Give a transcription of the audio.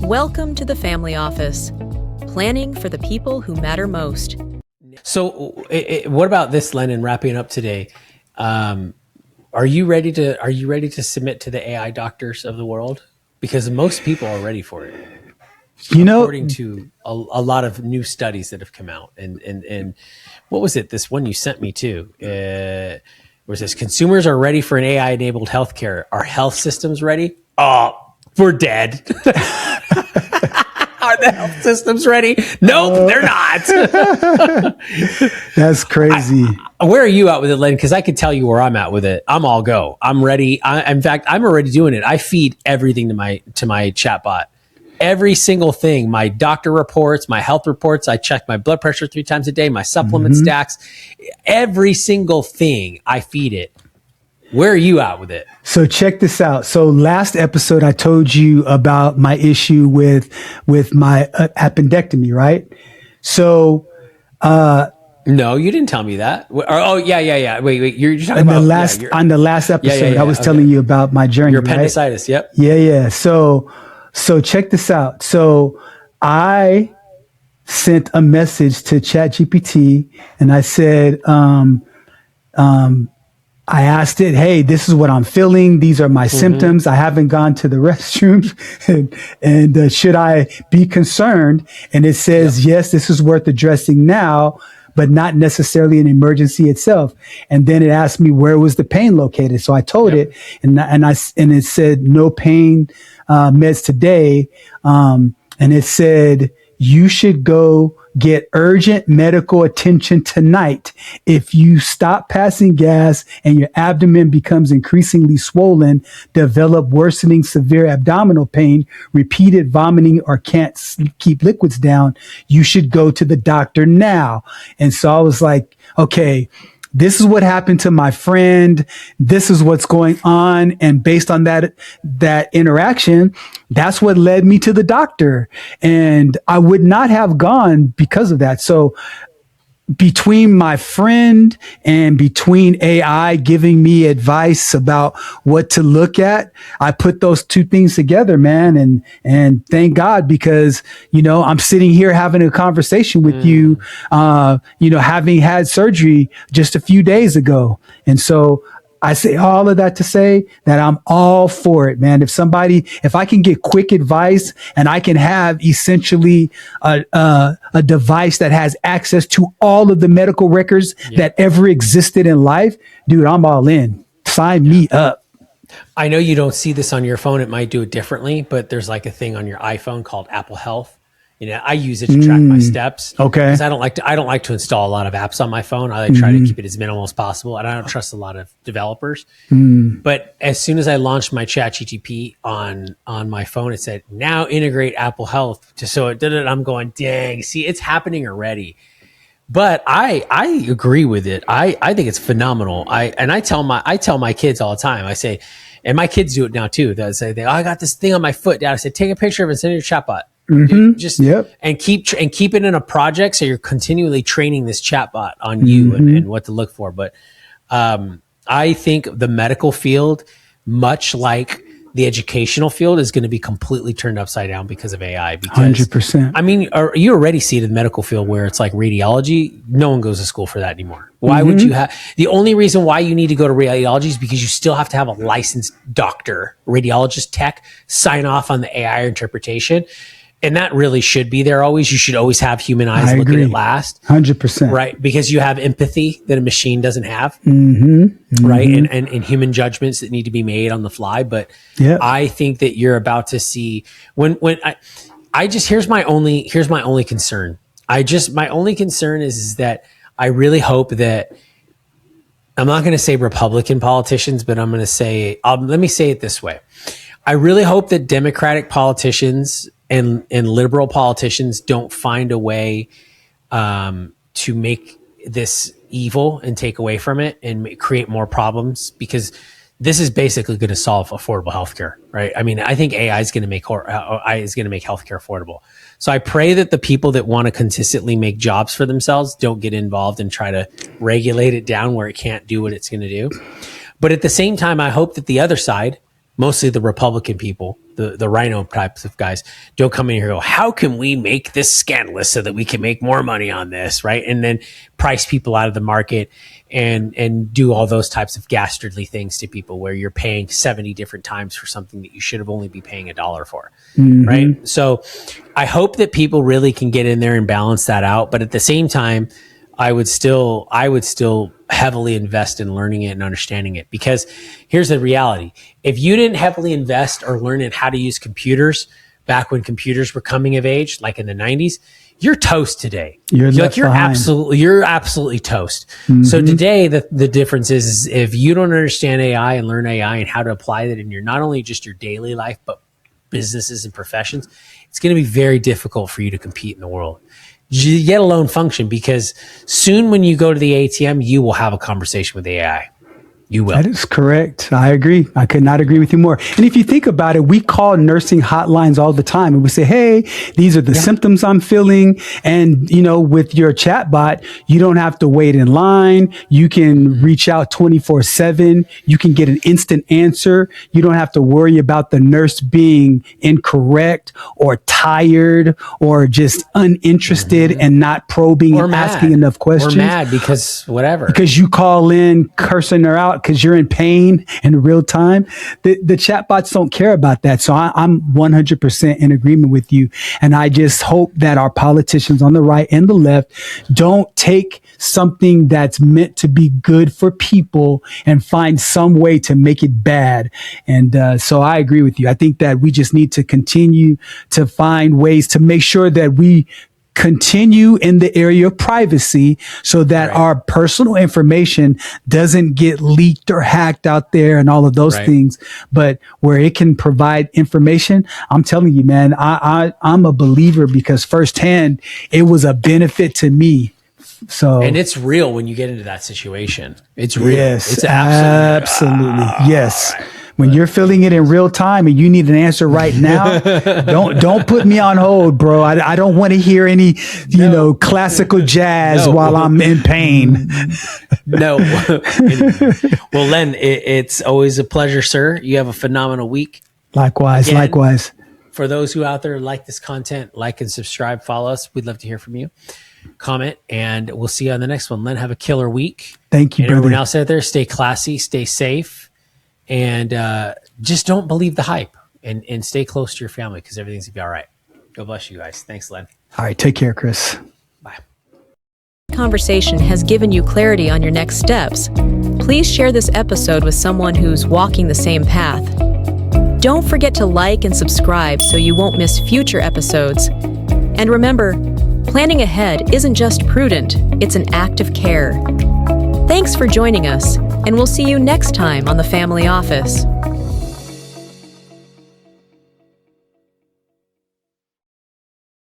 Welcome to the Family Office, planning for the people who matter most. So what about this, Lennon, wrapping up today? Are you ready to submit to the AI doctors of the world? Because most people are ready for it. According to a lot of new studies that have come out. And what was it? This one you sent me to, was this consumers are ready for an AI-enabled healthcare. Are health systems ready? Oh, we're dead. Are the health systems ready? Nope, they're not. That's crazy. Where are you at with it, Len? Because I could tell you where I'm at with it. I'm all go. I'm ready. In fact, I'm already doing it. I feed everything to my chatbot. Every single thing, my doctor reports, my health reports. I check my blood pressure 3 times a day, my supplement stacks. Every single thing, I feed it. Where are you at with it? So check this out. So last episode, I told you about my issue with my appendectomy, right? So, no, you didn't tell me that. Yeah. Wait. You're talking about on the last episode. I was telling you about my journey. Your appendicitis. Right? Yep. Yeah. So check this out. So I sent a message to ChatGPT and I said, I asked it, hey, this is what I'm feeling. These are my symptoms. I haven't gone to the restroom and should I be concerned? And it says, yes, this is worth addressing now, but not necessarily an emergency itself. And then it asked me where was the pain located. So I told it and it said no pain meds today. And it said, you should go get urgent medical attention tonight. If you stop passing gas and your abdomen becomes increasingly swollen, develop worsening severe abdominal pain, repeated vomiting, or can't keep liquids down, you should go to the doctor now. And so I was like, okay, this is what happened to my friend. This is what's going on. And based on that interaction, that's what led me to the doctor. And I would not have gone because of that. So between my friend and between AI giving me advice about what to look at, I put those two things together, man. And thank God, because, I'm sitting here having a conversation with you, having had surgery just a few days ago. And so I say all of that to say that I'm all for it, man. If I can get quick advice and I can have essentially a device that has access to all of the medical records that ever existed in life, dude, I'm all in. Sign me up. I know you don't see this on your phone. It might do it differently, but there's like a thing on your iPhone called Apple Health. I use it to track my steps. Okay. Because I don't like to install a lot of apps on my phone. I try to keep it as minimal as possible, and I don't trust a lot of developers. But as soon as I launched my ChatGPT on my phone, it said now integrate Apple Health. So it did it. I'm going, dang. See, it's happening already. But I agree with it. I think it's phenomenal. I tell my kids all the time. I say, and my kids do it now too. They say, I got this thing on my foot, Dad. I said, take a picture of it and send it to your chatbot. And keep it in a project, so you're continually training this chatbot on you and what to look for. But I think the medical field, much like the educational field, is going to be completely turned upside down because of AI. Because 100%. I mean, you already see it in the medical field where it's like radiology. No one goes to school for that anymore. Why would you have? The only reason why you need to go to radiology is because you still have to have a licensed doctor, radiologist, tech sign off on the AI interpretation. And that really should be there always. You should always have human eyes looking at last. 100%. Right. Because you have empathy that a machine doesn't have. Right. And human judgments that need to be made on the fly. But I think that you're about to see here's my only concern. My only concern is that I really hope that, I'm not going to say Republican politicians, but I'm going to say, let me say it this way. I really hope that Democratic politicians and liberal politicians don't find a way to make this evil and take away from it and create more problems, because this is basically going to solve affordable healthcare, right? I mean, I think AI is going to make healthcare affordable. So I pray that the people that want to consistently make jobs for themselves don't get involved and try to regulate it down where it can't do what it's going to do. But at the same time, I hope that the other side, mostly the Republican people, the rhino types of guys, don't come in here and go, how can we make this scandalous so that we can make more money on this, right? And then price people out of the market and do all those types of dastardly things to people where you're paying 70 different times for something that you should have only be paying $1 for, right? So I hope that people really can get in there and balance that out. But at the same time, I would still heavily invest in learning it and understanding it, because here's the reality. If you didn't heavily invest or learn in how to use computers back when computers were coming of age, like in the 90s, you're toast today. You're absolutely toast. So today, the difference is if you don't understand AI and learn AI and how to apply it in your, not only just your daily life, but businesses and professions, it's going to be very difficult for you to compete in the world. Yet alone function, because soon when you go to the ATM, you will have a conversation with AI. You will. That is correct. I agree. I could not agree with you more. And if you think about it, we call nursing hotlines all the time and we say, hey, these are the symptoms I'm feeling. And, you know, with your chatbot, you don't have to wait in line. You can reach out 24/7. You can get an instant answer. You don't have to worry about the nurse being incorrect or tired or just uninterested and not probing or and asking enough questions. Or mad because whatever. Because you call in cursing her out because you're in pain in real time. The chatbots don't care about that. So I'm 100% in agreement with you. And I just hope that our politicians on the right and the left don't take something that's meant to be good for people and find some way to make it bad. And so I agree with you. I think that we just need to continue to find ways to make sure that we continue in the area of privacy so that our personal information doesn't get leaked or hacked out there and all of those things, but where it can provide information. I'm telling you, man, I'm a believer because firsthand, it was a benefit to me. So, and it's real when you get into that situation. It's real. Yes, it's absolutely. Yes. Right. When you're feeling it in real time and you need an answer right now, don't put me on hold, bro. I don't want to hear any, you know, classical jazz while I'm in pain. No. Well, Len, it's always a pleasure, sir. You have a phenomenal week. Likewise. Again, likewise. For those who out there like this content, like and subscribe, follow us. We'd love to hear from you. Comment, and we'll see you on the next one. Len, have a killer week. Thank you, and brother. Everyone else out there, stay classy, stay safe. And just don't believe the hype and stay close to your family because everything's going to be all right. God bless you guys. Thanks, Len. All right. Take care, Chris. Bye. Conversation has given you clarity on your next steps. Please share this episode with someone who's walking the same path. Don't forget to like and subscribe so you won't miss future episodes. And remember, planning ahead isn't just prudent, it's an act of care. Thanks for joining us, and we'll see you next time on The Family Office.